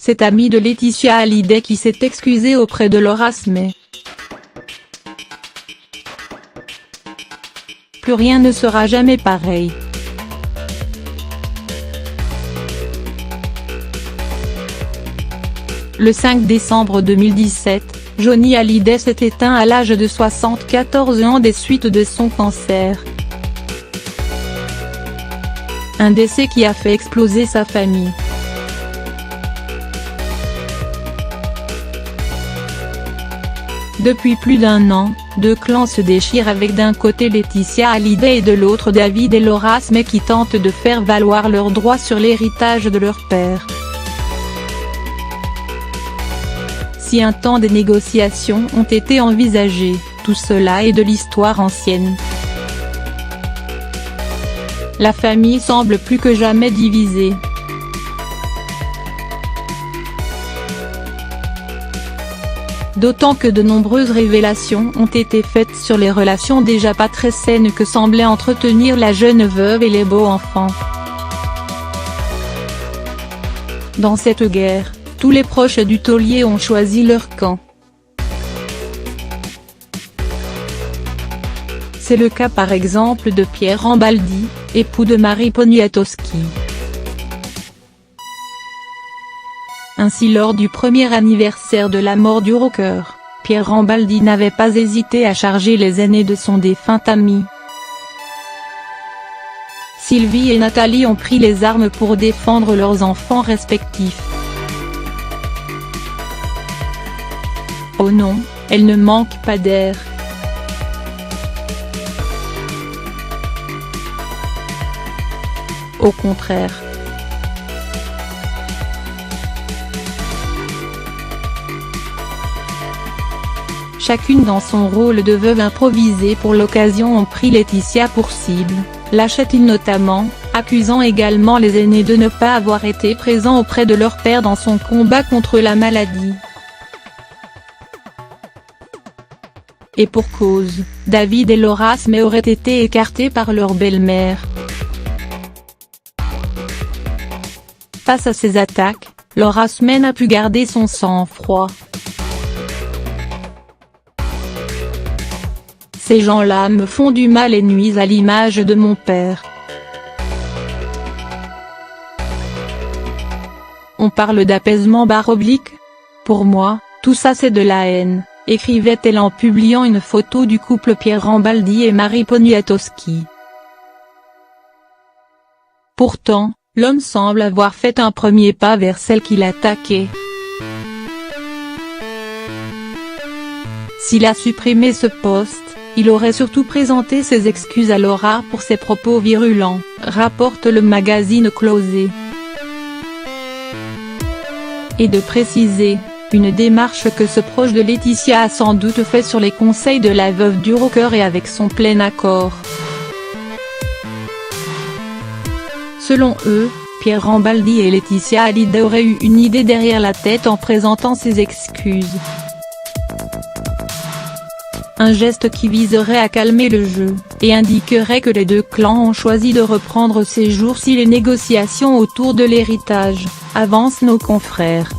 cet ami de Laetitia Hallyday qui s'est excusé auprès de Laura Smet. Plus rien ne sera jamais pareil. Le 5 décembre 2017, Johnny Hallyday s'est éteint à l'âge de 74 ans des suites de son cancer. Un décès qui a fait exploser sa famille. Depuis plus d'un an, deux clans se déchirent avec d'un côté Laetitia Hallyday et de l'autre David et Laura Smet qui tentent de faire valoir leurs droits sur l'héritage de leur père. Si un temps de négociations ont été envisagés, tout cela est de l'histoire ancienne. La famille semble plus que jamais divisée. D'autant que de nombreuses révélations ont été faites sur les relations déjà pas très saines que semblait entretenir la jeune veuve et les beaux-enfants. Dans cette guerre, tous les proches du taulier ont choisi leur camp. C'est le cas par exemple de Pierre Rambaldi, époux de Marie Poniatowski. Ainsi lors du premier anniversaire de la mort du rocker, Pierre Rambaldi n'avait pas hésité à charger les aînés de son défunt ami. Sylvie et Nathalie ont pris les armes pour défendre leurs enfants respectifs. Oh non, elle ne manque pas d'air. Au contraire. Chacune dans son rôle de veuve improvisée pour l'occasion ont pris Laetitia pour cible, lâchait-il notamment, accusant également les aînés de ne pas avoir été présents auprès de leur père dans son combat contre la maladie. Et pour cause, David et Laura Smet auraient été écartés par leur belle-mère. Face à ces attaques, Laura Smet n'a pu garder son sang-froid. Ces gens-là me font du mal et nuisent à l'image de mon père. On parle d'apaisement / Pour moi, tout ça c'est de la haine, écrivait-elle en publiant une photo du couple Pierre Rambaldi et Marie Poniatowski. Pourtant, l'homme semble avoir fait un premier pas vers celle qu'il attaquait. S'il a supprimé ce post, il aurait surtout présenté ses excuses à Laura pour ses propos virulents, rapporte le magazine Closer. Et de préciser, une démarche que ce proche de Laetitia a sans doute fait sur les conseils de la veuve du rocker et avec son plein accord. Selon eux, Pierre Rambaldi et Laetitia Hallyday auraient eu une idée derrière la tête en présentant ses excuses. Un geste qui viserait à calmer le jeu, et indiquerait que les deux clans ont choisi de reprendre ces jours-ci les négociations autour de l'héritage, avancent nos confrères.